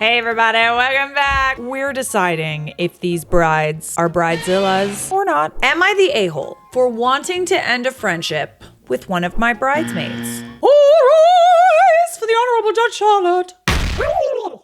Hey everybody, welcome back. We're deciding if these brides are bridezillas or not. Am I the a-hole for wanting to end a friendship with one of my bridesmaids? All rise for the Honorable Judge Charlotte.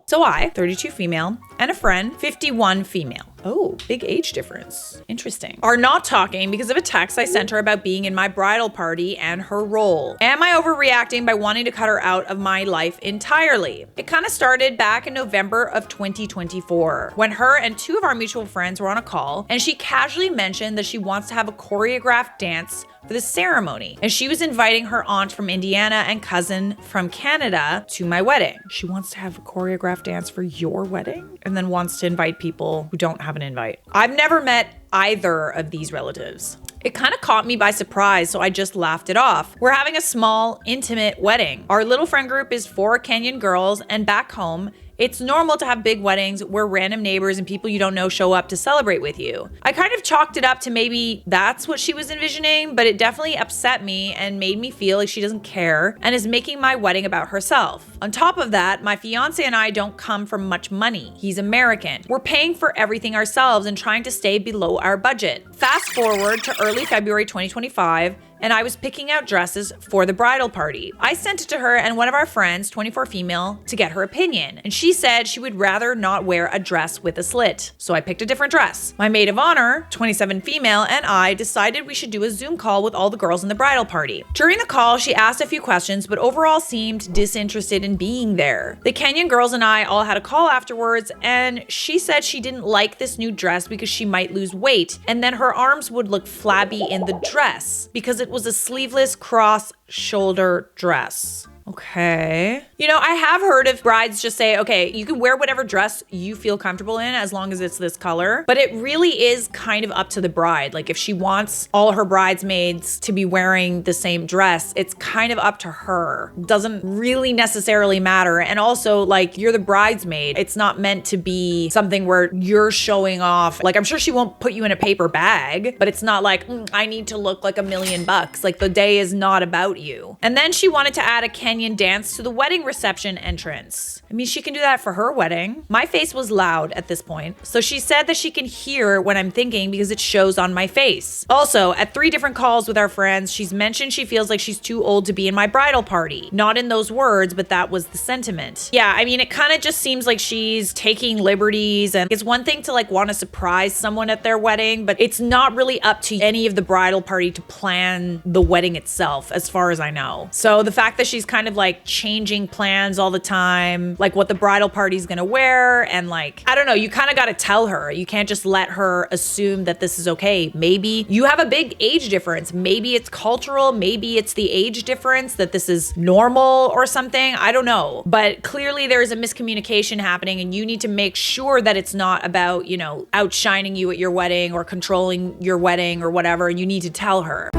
So I, 32 female, and a friend, 51 female. Oh, big age difference. Interesting. Are not talking because of a text I sent her about being in my bridal party and her role. Am I overreacting by wanting to cut her out of my life entirely? It kind of started back in November of 2024 when her and two of our mutual friends were on a call and she casually mentioned that she wants to have a choreographed dance for the ceremony. And she was inviting her aunt from Indiana and cousin from Canada to my wedding. She wants to have a choreographed dance for your wedding and then wants to invite people who don't have an invite. I've never met either of these relatives. It kind of caught me by surprise, so I just laughed it off. We're having a small, intimate wedding. Our little friend group is 4 Kenyan girls, and back home, it's normal to have big weddings where random neighbors and people you don't know show up to celebrate with you. I kind of chalked it up to maybe that's what she was envisioning, but it definitely upset me and made me feel like she doesn't care and is making my wedding about herself. On top of that, my fiance and I don't come from much money. He's American. We're paying for everything ourselves and trying to stay below our budget. Fast forward to early February 2025, and I was picking out dresses for the bridal party. I sent it to her and one of our friends, 24 female, to get her opinion. And she said she would rather not wear a dress with a slit. So I picked a different dress. My maid of honor, 27 female, and I decided we should do a Zoom call with all the girls in the bridal party. During the call, she asked a few questions, but overall seemed disinterested in being there. The Kenyan girls and I all had a call afterwards, and she said she didn't like this new dress because she might lose weight, and then her arms would look flabby in the dress because it was a sleeveless cross-shoulder dress. Okay. You know, I have heard of brides just say, okay, you can wear whatever dress you feel comfortable in as long as it's this color, but it really is kind of up to the bride. Like if she wants all her bridesmaids to be wearing the same dress, it's kind of up to her. Doesn't really necessarily matter. And also like you're the bridesmaid. It's not meant to be something where you're showing off. Like I'm sure she won't put you in a paper bag, but it's not like, I need to look like $1 million. Like the day is not about you. And then she wanted to add a Kenyan dance to the wedding reception entrance. I mean, she can do that for her wedding. My face was loud at this point, so she said that she can hear what I'm thinking because it shows on my face. Also, at 3 different calls with our friends, she's mentioned she feels like she's too old to be in my bridal party. Not in those words, but that was the sentiment. Yeah, I mean, it kind of just seems like she's taking liberties, and it's one thing to like want to surprise someone at their wedding, but it's not really up to any of the bridal party to plan the wedding itself, as far as I know. So the fact that she's kind of like changing plans all the time, like what the bridal party's gonna wear, and like, I don't know, you kind of got to tell her. You can't just let her assume that this is okay. Maybe you have a big age difference. Maybe it's cultural. Maybe it's the age difference that this is normal or something. I don't know. But clearly there's a miscommunication happening and you need to make sure that it's not about, you know, outshining you at your wedding or controlling your wedding or whatever. And you need to tell her.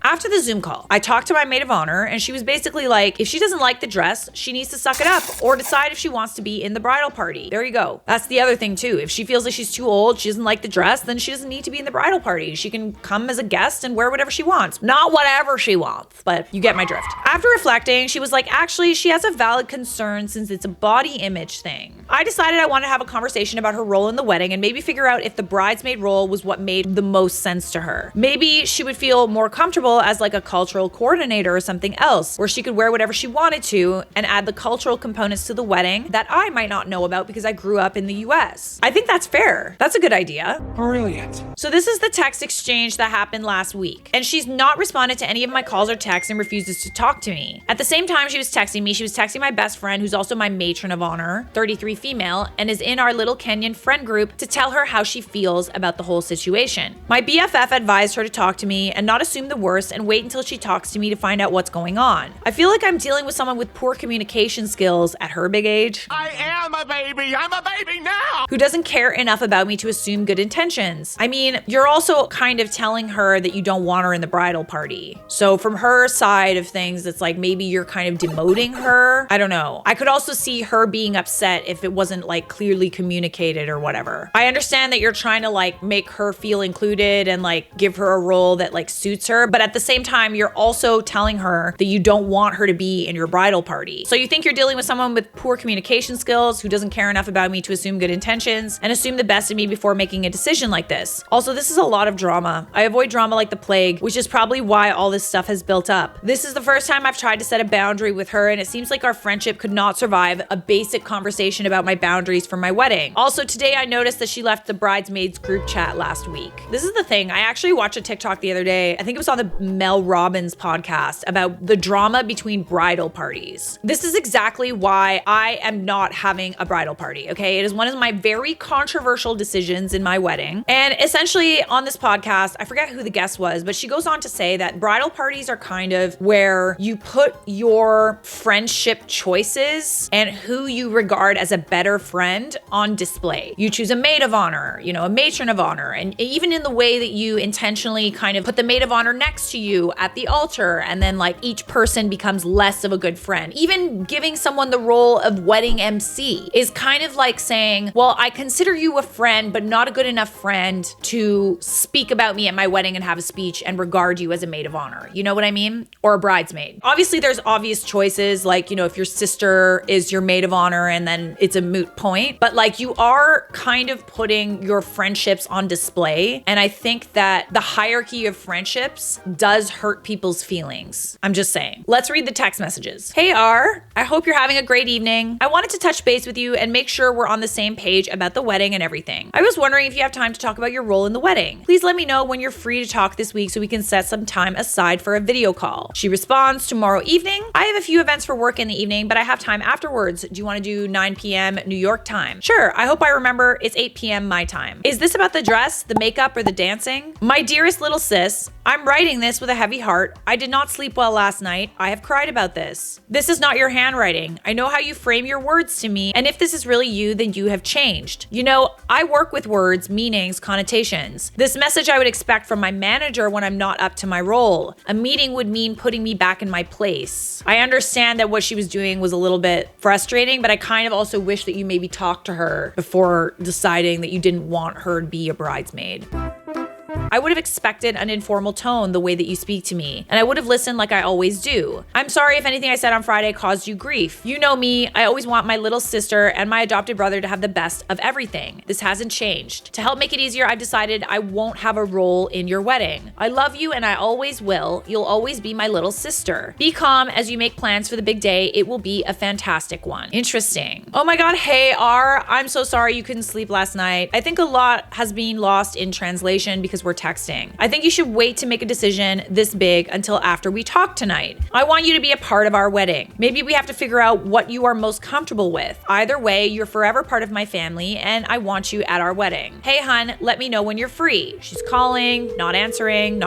After the Zoom call, I talked to my maid of honor and she was basically like, if she doesn't like the dress, she needs to suck it up or decide if she wants to be in the bridal party. There you go. That's the other thing too. If she feels like she's too old, she doesn't like the dress, then she doesn't need to be in the bridal party. She can come as a guest and wear whatever she wants. Not whatever she wants, but you get my drift. After reflecting, she was like, actually, she has a valid concern since it's a body image thing. I decided I wanted to have a conversation about her role in the wedding and maybe figure out if the bridesmaid role was what made the most sense to her. Maybe she would feel more comfortable as like a cultural coordinator or something else, where she could wear whatever she wanted to and add the cultural components to the wedding that I might not know about because I grew up in the US. I think that's fair. That's a good idea. Brilliant. So this is the text exchange that happened last week, and she's not responded to any of my calls or texts and refuses to talk to me. At the same time she was texting me, she was texting my best friend, who's also my matron of honor, 33 female, and is in our little Kenyan friend group, to tell her how she feels about the whole situation. My BFF advised her to talk to me and not assume the worst and wait until she talks to me to find out what's going on. I feel like I'm dealing with someone with poor communication skills at her big age. I am a baby. I'm a baby now. Who doesn't care enough about me to assume good intentions. I mean, you're also kind of telling her that you don't want her in the bridal party. So from her side of things, it's like maybe you're kind of demoting her. I don't know. I could also see her being upset if it wasn't like clearly communicated or whatever. I understand that you're trying to like make her feel included and like give her a role that like suits her, but at the same time, you're also telling her that you don't want her to be in your bridal party. So you think you're dealing with someone with poor communication skills who doesn't care enough about me to assume good intentions and assume the best in me before making a decision like this. Also, this is a lot of drama. I avoid drama like the plague, which is probably why all this stuff has built up. This is the first time I've tried to set a boundary with her, and it seems like our friendship could not survive a basic conversation about my boundaries for my wedding. Also, today I noticed that she left the bridesmaids group chat last week. This is the thing. I actually watched a TikTok the other day. I think it was on the Mel Robbins podcast about the drama between bridal parties. This is exactly why I am not having a bridal party, okay? It is one of my very controversial decisions in my wedding. And essentially on this podcast, I forget who the guest was, but she goes on to say that bridal parties are kind of where you put your friendship choices and who you regard as a better friend on display. You choose a maid of honor, you know, a matron of honor, and even in the way that you intentionally kind of put the maid of honor next to you at the altar, and then like each person becomes less of a good friend. Even giving someone the role of wedding MC is kind of like saying, well, I consider you a friend, but not a good enough friend to speak about me at my wedding and have a speech and regard you as a maid of honor. You know what I mean? Or a bridesmaid. Obviously, there's obvious choices, like, you know, if your sister is your maid of honor and then it's a moot point, but like you are kind of putting your friendships on display. And I think that the hierarchy of friendships does hurt people's feelings. I'm just saying. Let's read the text messages. Hey R, I hope you're having a great evening. I wanted to touch base with you and make sure we're on the same page about the wedding and everything. I was wondering if you have time to talk about your role in the wedding. Please let me know when you're free to talk this week so we can set some time aside for a video call. She responds, tomorrow evening. I have a few events for work in the evening, but I have time afterwards. Do you want to do 9 p.m. New York time? Sure, I hope I remember. It's 8 p.m. my time. Is this about the dress, the makeup, or the dancing? My dearest little sis, I'm writing this with a heavy heart. I did not sleep well last night. I have cried about this. This is not your handwriting. I know how you frame your words to me, and if this is really you, then you have changed. You know, I work with words, meanings, connotations. This message I would expect from my manager when I'm not up to my role. A meeting would mean putting me back in my place. I understand that what she was doing was a little bit frustrating, but I kind of also wish that you maybe talked to her before deciding that you didn't want her to be a bridesmaid. I would have expected an informal tone the way that you speak to me, and I would have listened like I always do. I'm sorry if anything I said on Friday caused you grief. You know me, I always want my little sister and my adopted brother to have the best of everything. This hasn't changed. To help make it easier, I've decided I won't have a role in your wedding. I love you and I always will. You'll always be my little sister. Be calm as you make plans for the big day. It will be a fantastic one. Interesting. Oh my God, hey R, I'm so sorry you couldn't sleep last night. I think a lot has been lost in translation because we're texting. I think you should wait to make a decision this big until after we talk tonight. I want you to be a part of our wedding. Maybe we have to figure out what you are most comfortable with. Either way, you're forever part of my family and I want you at our wedding. Hey hun, let me know when you're free. She's calling, not answering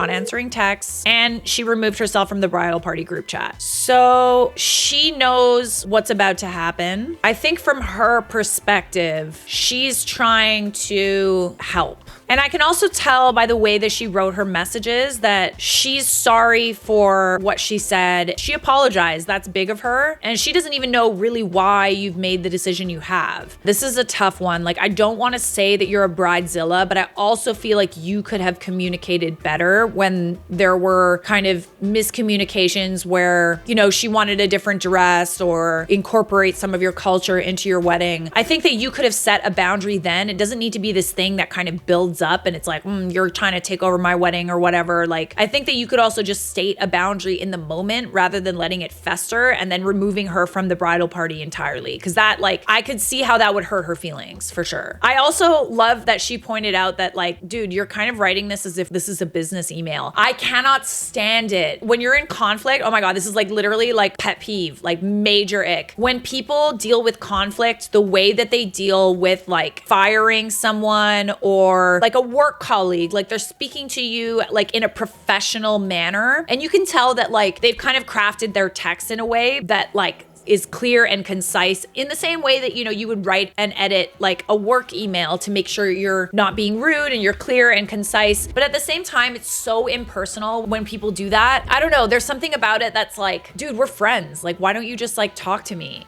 texts, and she removed herself from the bridal party group chat. So she knows what's about to happen. I think from her perspective, she's trying to help. And I can also tell by the way that she wrote her messages that she's sorry for what she said. She apologized. That's big of her. And she doesn't even know really why you've made the decision you have. This is a tough one. Like, I don't want to say that you're a bridezilla, but I also feel like you could have communicated better when there were kind of miscommunications where, you know, she wanted a different dress or incorporate some of your culture into your wedding. I think that you could have set a boundary then. It doesn't need to be this thing that kind of builds up and it's like, you're trying to take over my wedding or whatever. Like, I think that you could also just state a boundary in the moment rather than letting it fester and then removing her from the bridal party entirely. Cause that, like, I could see how that would hurt her feelings for sure. I also love that she pointed out that, like, dude, you're kind of writing this as if this is a business email. I cannot stand it. When you're in conflict, oh my God, this is like literally like pet peeve, like major ick. When people deal with conflict, the way that they deal with like firing someone or like a work colleague, like they're speaking to you like in a professional manner. And you can tell that like they've kind of crafted their text in a way that like is clear and concise in the same way that, you would write and edit like a work email to make sure you're not being rude and you're clear and concise. But at the same time, it's so impersonal when people do that. I don't know. There's something about it that's like, dude, we're friends. Like, why don't you just like talk to me,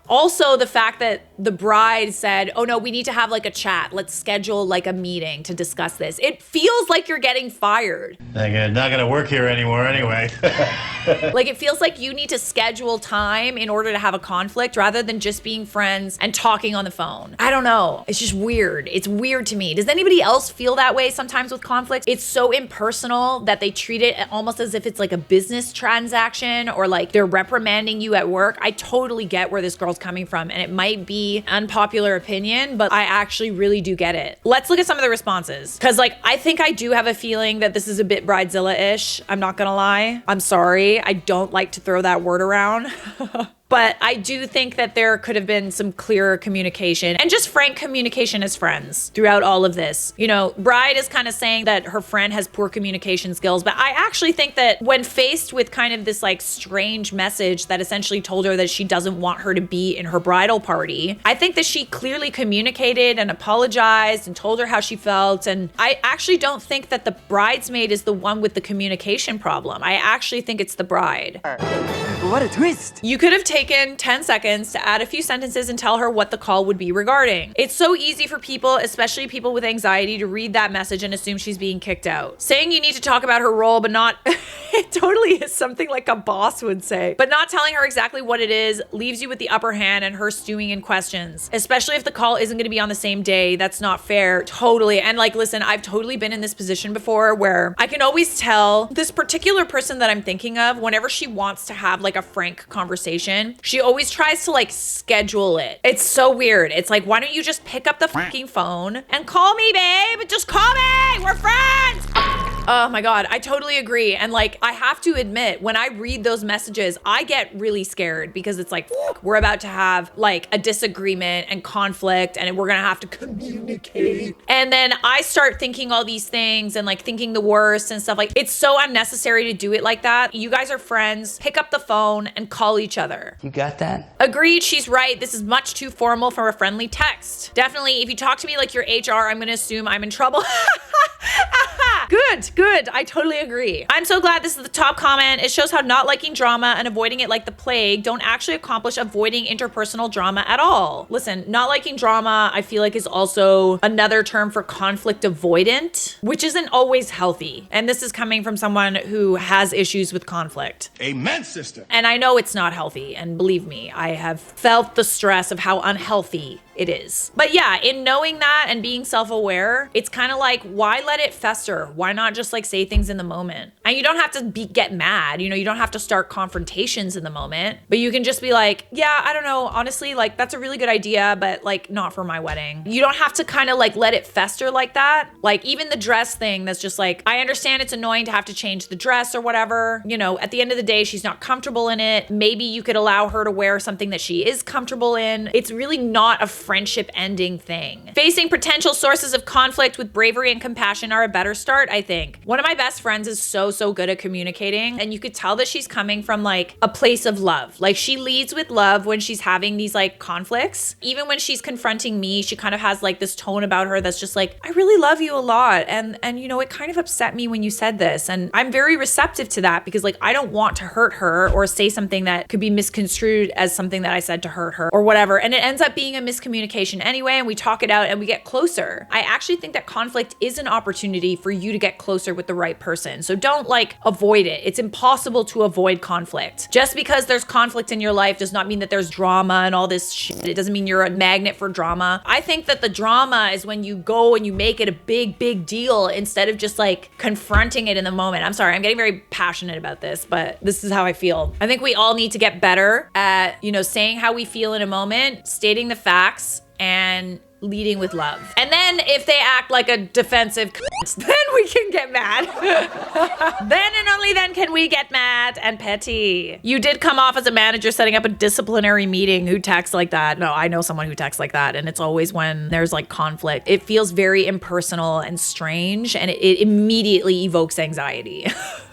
Also, the fact that the bride said, oh no, we need to have like a chat. Let's schedule like a meeting to discuss this. It feels like you're getting fired. Not gonna work here anymore anyway. Like, it feels like you need to schedule time in order to have a conflict rather than just being friends and talking on the phone. I don't know. It's just weird. It's weird to me. Does anybody else feel that way sometimes with conflicts? It's so impersonal that they treat it almost as if it's like a business transaction or like they're reprimanding you at work. I totally get where this girl's coming from, and it might be unpopular opinion, but I actually really do get it. Let's look at some of the responses, because like I think I do have a feeling that this is a bit bridezilla-ish. I'm not gonna lie. I'm sorry. I don't like to throw that word around. But I do think that there could have been some clearer communication and just frank communication as friends throughout all of this. Bride is kind of saying that her friend has poor communication skills, but I actually think that when faced with kind of this like strange message that essentially told her that she doesn't want her to be in her bridal party, I think that she clearly communicated and apologized and told her how she felt. And I actually don't think that the bridesmaid is the one with the communication problem. I actually think it's the bride. What a twist! You could have taken 10 seconds to add a few sentences and tell her what the call would be regarding. It's so easy for people, especially people with anxiety, to read that message and assume she's being kicked out. Saying you need to talk about her role, but not, it totally is something like a boss would say, but not telling her exactly what it is leaves you with the upper hand and her stewing in questions, especially if the call isn't going to be on the same day. That's not fair. Totally. And like, listen, I've totally been in this position before where I can always tell this particular person that I'm thinking of, whenever she wants to have like a frank conversation, she always tries to like schedule it. It's so weird. It's like, why don't you just pick up the fucking phone and call me, babe? Just call me. We're friends. Oh my God, I totally agree. And like, I have to admit, when I read those messages, I get really scared because it's like, we're about to have like a disagreement and conflict and we're gonna have to communicate. And then I start thinking all these things and like thinking the worst and stuff. Like, it's so unnecessary to do it like that. You guys are friends. Pick up the phone and call each other. You got that? Agreed, she's right. This is much too formal for a friendly text. Definitely, if you talk to me like you're HR, I'm gonna assume I'm in trouble. Good. I totally agree. I'm so glad this is the top comment. It shows how not liking drama and avoiding it like the plague don't actually accomplish avoiding interpersonal drama at all. Listen, not liking drama, I feel like, is also another term for conflict avoidant, which isn't always healthy. And this is coming from someone who has issues with conflict. Amen, sister. And I know it's not healthy. And believe me, I have felt the stress of how unhealthy it is. But yeah, in knowing that and being self-aware, it's kind of like, why let it fester? Why not just like say things in the moment? And you don't have to get mad. You don't have to start confrontations in the moment, but you can just be like, yeah, I don't know. Honestly, like, that's a really good idea, but like not for my wedding. You don't have to kind of like let it fester like that. Like, even the dress thing, that's just like, I understand it's annoying to have to change the dress or whatever. At the end of the day, she's not comfortable in it. Maybe you could allow her to wear something that she is comfortable in. It's really not a friendship ending thing. Facing potential sources of conflict with bravery and compassion are a better start, I think. One of my best friends is so good at communicating, and you could tell that she's coming from like a place of love. Like, she leads with love when she's having these like conflicts. Even when she's confronting me, she kind of has like this tone about her that's just like, I really love you a lot, and it kind of upset me when you said this, and I'm very receptive to that because like I don't want to hurt her or say something that could be misconstrued as something that I said to hurt her or whatever, and it ends up being a miscommunication anyway, and we talk it out and we get closer. I actually think that conflict is an opportunity for you to get closer with the right person. So don't like avoid it. It's impossible to avoid conflict. Just because there's conflict in your life does not mean that there's drama and all this shit. It doesn't mean you're a magnet for drama. I think that the drama is when you go and you make it a big deal instead of just like confronting it in the moment. I'm sorry, I'm getting very passionate about this, but this is how I feel. I think we all need to get better at, saying how we feel in a moment, stating the facts, and leading with love. And then if they act like a defensive cunt, then we can get mad. Then and only then can we get mad and petty. You did come off as a manager setting up a disciplinary meeting who texts like that. No, I know someone who texts like that, and it's always when there's like conflict. It feels very impersonal and strange, and it immediately evokes anxiety.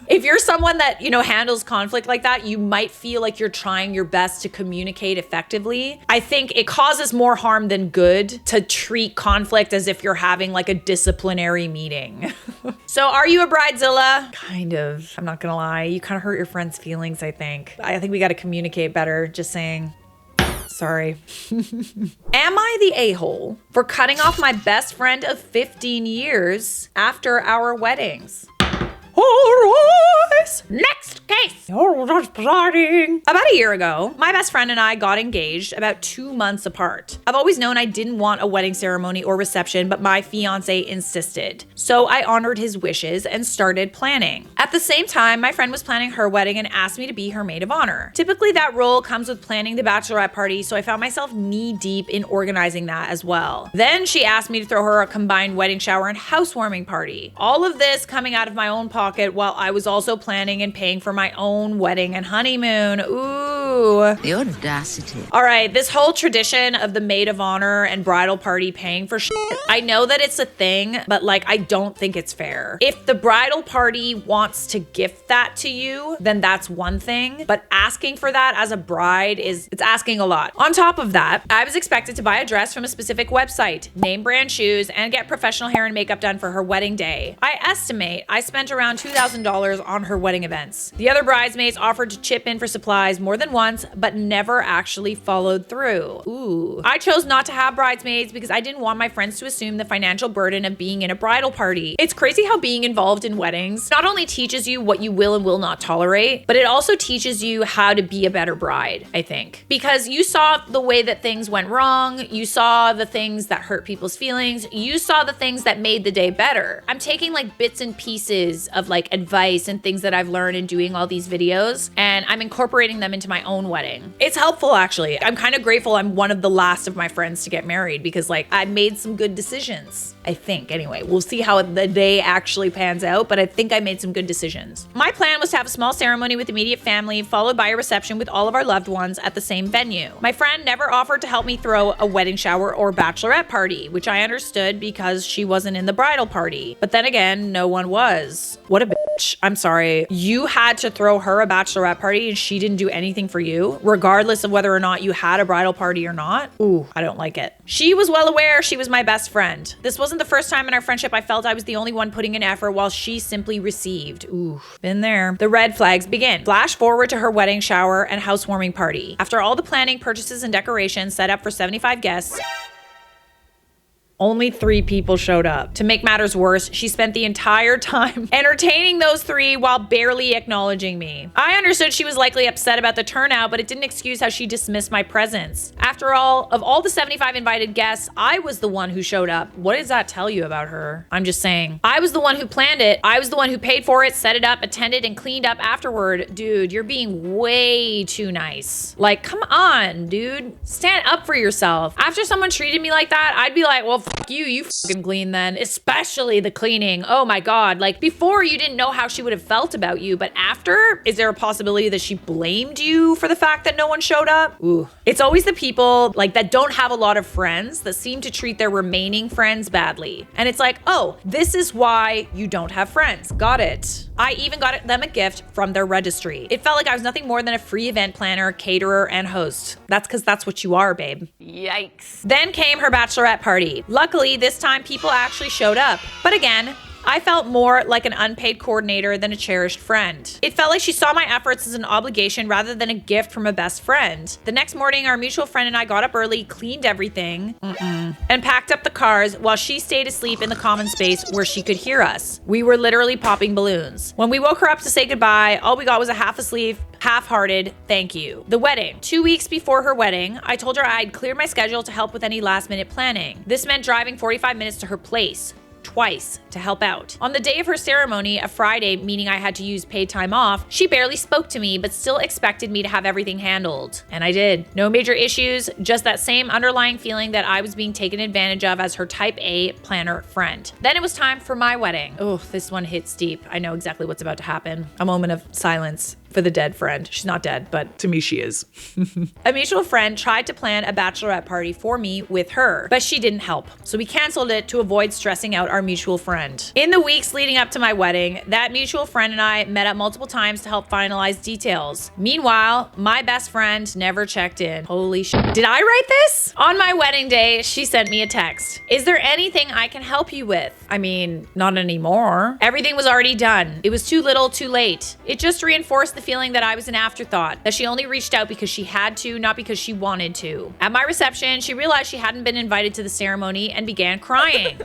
If you're someone that, handles conflict like that, you might feel like you're trying your best to communicate effectively. I think it causes more harm than good to treat conflict as if you're having like a disciplinary meeting. So are you a bridezilla? Kind of. I'm not gonna lie. You kind of hurt your friend's feelings, I think. I think we got to communicate better. Just saying. Sorry. Am I the a-hole for cutting off my best friend of 15 years after our weddings? All right. Next case. Oh, that's exciting. About a year ago, my best friend and I got engaged about 2 months apart. I've always known I didn't want a wedding ceremony or reception, but my fiance insisted. So I honored his wishes and started planning. At the same time, my friend was planning her wedding and asked me to be her maid of honor. Typically, that role comes with planning the bachelorette party, so I found myself knee deep in organizing that as well. Then she asked me to throw her a combined wedding shower and housewarming party. All of this coming out of my own pocket while I was also planning and paying for my own wedding and honeymoon. Ooh. The audacity. All right, this whole tradition of the maid of honor and bridal party paying for shit, I know that it's a thing, but like, I don't think it's fair. If the bridal party wants to gift that to you, then that's one thing, but asking for that as a bride it's asking a lot. On top of that, I was expected to buy a dress from a specific website, name brand shoes, and get professional hair and makeup done for her wedding day. I estimate I spent around $2,000 on her wedding events. The other bridesmaids offered to chip in for supplies more than once, but never actually followed through. Ooh. I chose not to have bridesmaids because I didn't want my friends to assume the financial burden of being in a bridal party. It's crazy how being involved in weddings not only teaches you what you will and will not tolerate, but it also teaches you how to be a better bride, I think. Because you saw the way that things went wrong, you saw the things that hurt people's feelings, you saw the things that made the day better. I'm taking like bits and pieces of like advice and things that I've learned in doing all these videos, and I'm incorporating them into my own wedding. It's helpful, actually. I'm kind of grateful I'm one of the last of my friends to get married because like I made some good decisions. I think, anyway. We'll see how the day actually pans out, but I think I made some good decisions. My plan was to have a small ceremony with immediate family, followed by a reception with all of our loved ones at the same venue. My friend never offered to help me throw a wedding shower or bachelorette party, which I understood because she wasn't in the bridal party. But then again, no one was. What a bitch. I'm sorry. You had to throw her a bachelorette party and she didn't do anything for you, regardless of whether or not you had a bridal party or not? Ooh, I don't like it. She was well aware she was my best friend. This wasn't the first time in our friendship I felt I was the only one putting in effort while she simply received. Ooh, been there. The red flags begin. Flash forward to her wedding shower and housewarming party. After all the planning, purchases, and decorations set up for 75 guests, only 3 people showed up. To make matters worse, she spent the entire time entertaining those 3 while barely acknowledging me. I understood she was likely upset about the turnout, but it didn't excuse how she dismissed my presence. After all, of all the 75 invited guests, I was the one who showed up. What does that tell you about her? I'm just saying. I was the one who planned it. I was the one who paid for it, set it up, attended, and cleaned up afterward. Dude, you're being way too nice. Like, come on, dude. Stand up for yourself. After someone treated me like that, I'd be like, well, fuck you fucking clean then. Especially the cleaning. Oh my God. Like, before you didn't know how she would have felt about you, but after, is there a possibility that she blamed you for the fact that no one showed up? Ooh. It's always the people like that don't have a lot of friends that seem to treat their remaining friends badly. And it's like, oh, this is why you don't have friends. Got it. I even got them a gift from their registry. It felt like I was nothing more than a free event planner, caterer, and host. That's because that's what you are, babe. Yikes. Then came her bachelorette party. Luckily, this time people actually showed up. But again, I felt more like an unpaid coordinator than a cherished friend. It felt like she saw my efforts as an obligation rather than a gift from a best friend. The next morning, our mutual friend and I got up early, cleaned everything, and packed up the cars while she stayed asleep in the common space where she could hear us. We were literally popping balloons. When we woke her up to say goodbye, all we got was a half asleep, half-hearted thank you. The wedding. 2 weeks before her wedding, I told her I'd cleared my schedule to help with any last-minute planning. This meant driving 45 minutes to her place. Twice to help out. On the day of her ceremony, a Friday, meaning I had to use paid time off, she barely spoke to me, but still expected me to have everything handled. And I did. No major issues, just that same underlying feeling that I was being taken advantage of as her type A planner friend. Then it was time for my wedding. Oh, this one hits deep. I know exactly what's about to happen. A moment of silence. for the dead friend. She's not dead, but to me she is. A mutual friend tried to plan a bachelorette party for me with her, but she didn't help. So we canceled it to avoid stressing out our mutual friend. In the weeks leading up to my wedding, that mutual friend and I met up multiple times to help finalize details. Meanwhile, my best friend never checked in. Holy shit. Did I write this? On my wedding day, she sent me a text. Is there anything I can help you with? I mean, not anymore. Everything was already done. It was too little, too late. It just reinforced the feeling that I was an afterthought, that she only reached out because she had to, not because she wanted to. At my reception, she realized she hadn't been invited to the ceremony and began crying.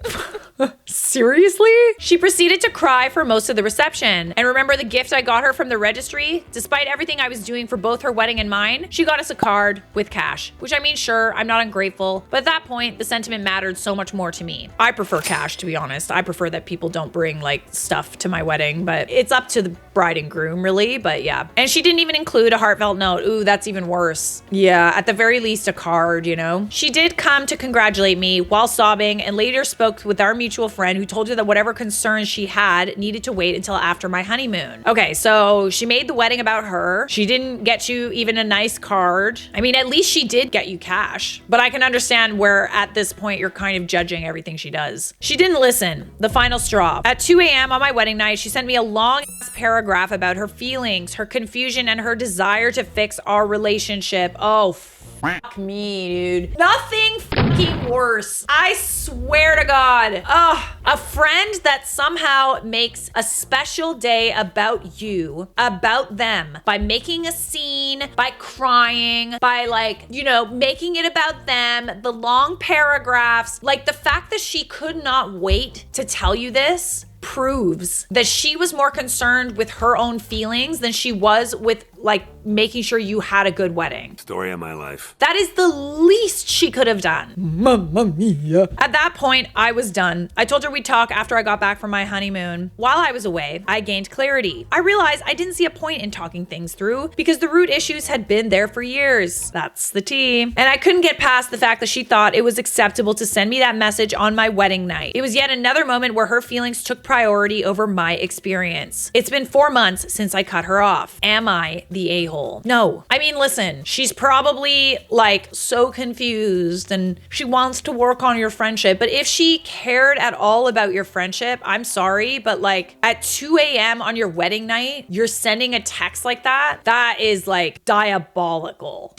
Seriously? She proceeded to cry for most of the reception. And remember the gift I got her from the registry? Despite everything I was doing for both her wedding and mine, she got us a card with cash. Which, I mean, sure, I'm not ungrateful, but at that point, the sentiment mattered so much more to me. I prefer cash, to be honest. I prefer that people don't bring like stuff to my wedding, but it's up to the bride and groom, really. But yeah. And she didn't even include a heartfelt note. Ooh, that's even worse. Yeah, at the very least, a card, you know? She did come to congratulate me while sobbing and later spoke with our mutual friend who told her that whatever concerns she had needed to wait until after my honeymoon. Okay, so she made the wedding about her. She didn't get you even a nice card. I mean, at least she did get you cash, but I can understand where at this point you're kind of judging everything she does. She didn't listen. The final straw. At 2 a.m. on my wedding night, she sent me a long paragraph about her feelings, her confusion, and her desire to fix our relationship. Oh, fuck me, dude. Nothing fucking worse. I swear to God. Ugh. A friend that somehow makes a special day about you, about them, by making a scene, by crying, by like, you know, making it about them, the long paragraphs, like the fact that she could not wait to tell you this proves that she was more concerned with her own feelings than she was with like making sure you had a good wedding. Story of my life. That is the least she could have done. Mamma mia. At that point, I was done. I told her we'd talk after I got back from my honeymoon. While I was away, I gained clarity. I realized I didn't see a point in talking things through because the root issues had been there for years. That's the tea. And I couldn't get past the fact that she thought it was acceptable to send me that message on my wedding night. It was yet another moment where her feelings took priority over my experience. It's been 4 months since I cut her off. Am I the a-hole? No. I mean, listen, she's probably like so confused and she wants to work on your friendship. But if she cared at all about your friendship, I'm sorry, but like at 2 a.m. on your wedding night, you're sending a text like that? That is like diabolical.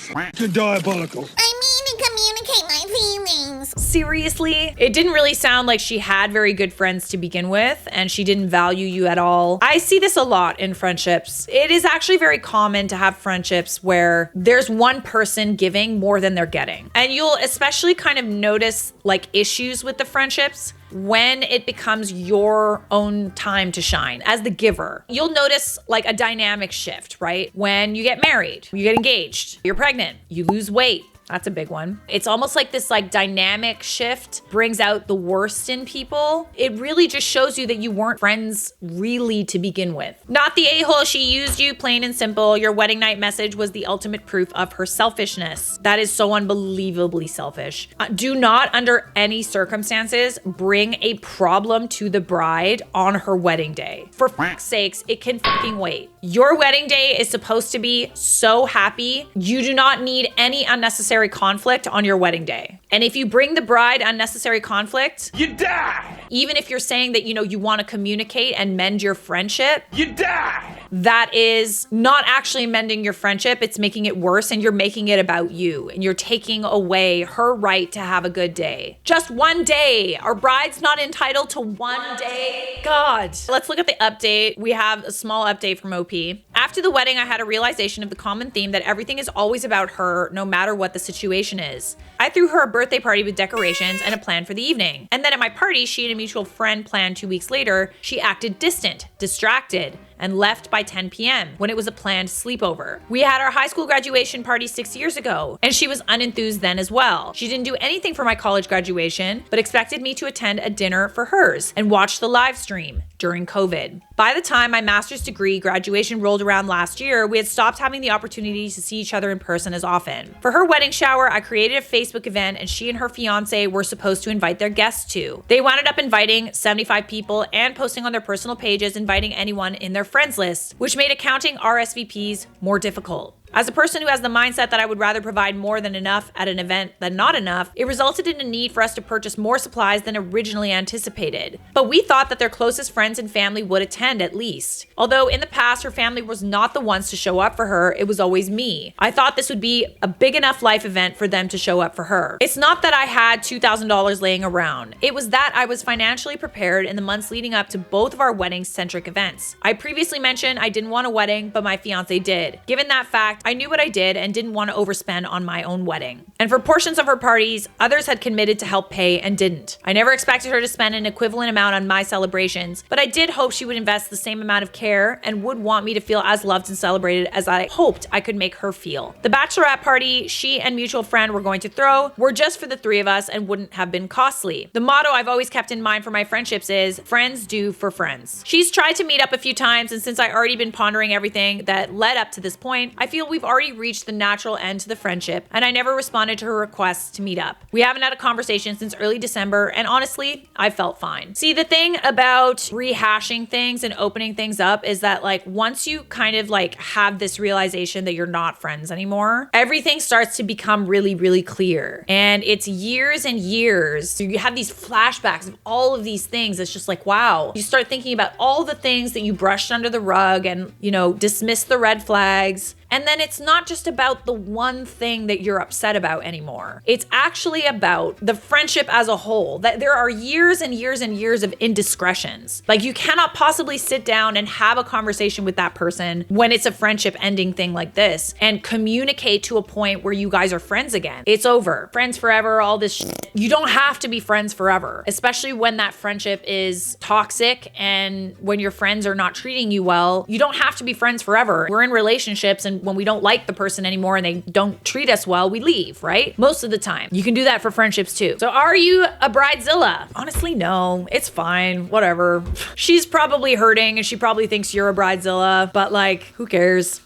Diabolical. I mean to communicate my feelings. Seriously? It didn't really sound like she had very good friends to begin with, and she didn't value you at all. I see this a lot in friendships. It is actually very common to have friendships where there's one person giving more than they're getting. And you'll especially kind of notice like issues with the friendships when it becomes your own time to shine as the giver. You'll notice like a dynamic shift, right? When you get married, you get engaged, you're pregnant, you lose weight. That's a big one. It's almost like this like dynamic shift brings out the worst in people. It really just shows you that you weren't friends really to begin with. Not the a-hole, she used you, plain and simple. Your wedding night message was the ultimate proof of her selfishness. That is so unbelievably selfish. Do not under any circumstances bring a problem to the bride on her wedding day. For fuck's sakes, it can fucking wait. Your wedding day is supposed to be so happy. You do not need any unnecessary conflict on your wedding day. And if you bring the bride unnecessary conflict, You die! even if you're saying that, you know, you want to communicate and mend your friendship, You die! that is not actually mending your friendship. It's making it worse, and you're making it about you, and you're taking away her right to have a good day. Just one day. Our bride's not entitled to one day. God. Let's look at the update. We have a small update from OP. After the wedding, I had a realization of the common theme that everything is always about her, no matter what the situation is. I threw her a birthday party with decorations and a plan for the evening. And then at my party, she and a mutual friend planned 2 weeks later, she acted distant, distracted, and left by 10 p.m. when it was a planned sleepover. We had our high school graduation party 6 years ago, and she was unenthused then as well. She didn't do anything for my college graduation, but expected me to attend a dinner for hers and watch the live stream during COVID. By the time my master's degree graduation rolled around last year, we had stopped having the opportunity to see each other in person as often. For her wedding shower, I created a Facebook event, and she and her fiance were supposed to invite their guests to. They wound up inviting 75 people and posting on their personal pages, inviting anyone in their friends list, which made accounting RSVPs more difficult. As a person who has the mindset that I would rather provide more than enough at an event than not enough, it resulted in a need for us to purchase more supplies than originally anticipated. But we thought that their closest friends and family would attend at least. Although in the past, her family was not the ones to show up for her, it was always me. I thought this would be a big enough life event for them to show up for her. It's not that I had $2,000 laying around. It was that I was financially prepared in the months leading up to both of our wedding-centric events. I previously mentioned I didn't want a wedding, but my fiance did. Given that fact, I knew what I did and didn't want to overspend on my own wedding. And for portions of her parties, others had committed to help pay and didn't. I never expected her to spend an equivalent amount on my celebrations, but I did hope she would invest the same amount of care and would want me to feel as loved and celebrated as I hoped I could make her feel. The bachelorette party she and mutual friend were going to throw were just for the three of us and wouldn't have been costly. The motto I've always kept in mind for my friendships is friends do for friends. She's tried to meet up a few times, and since I already been pondering everything that led up to this point, I feel we've already reached the natural end to the friendship, and I never responded to her requests to meet up. We haven't had a conversation since early December, and honestly, I felt fine. See, the thing about rehashing things and opening things up is that like once you kind of like have this realization that you're not friends anymore, everything starts to become really, really clear. And it's years and years. You have these flashbacks of all of these things. It's just like, wow. You start thinking about all the things that you brushed under the rug and, you know, dismissed the red flags. And then it's not just about the one thing that you're upset about anymore. It's actually about the friendship as a whole, that there are years and years and years of indiscretions. Like you cannot possibly sit down and have a conversation with that person when it's a friendship ending thing like this and communicate to a point where you guys are friends again. It's over. Friends forever, all this shit. You don't have to be friends forever, especially when that friendship is toxic and when your friends are not treating you well. You don't have to be friends forever. We're in relationships, and when we don't like the person anymore and they don't treat us well, we leave, right? Most of the time. You can do that for friendships too. So are you a bridezilla? Honestly, no. It's fine. Whatever. She's probably hurting and she probably thinks you're a bridezilla, but like, who cares?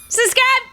Siskat!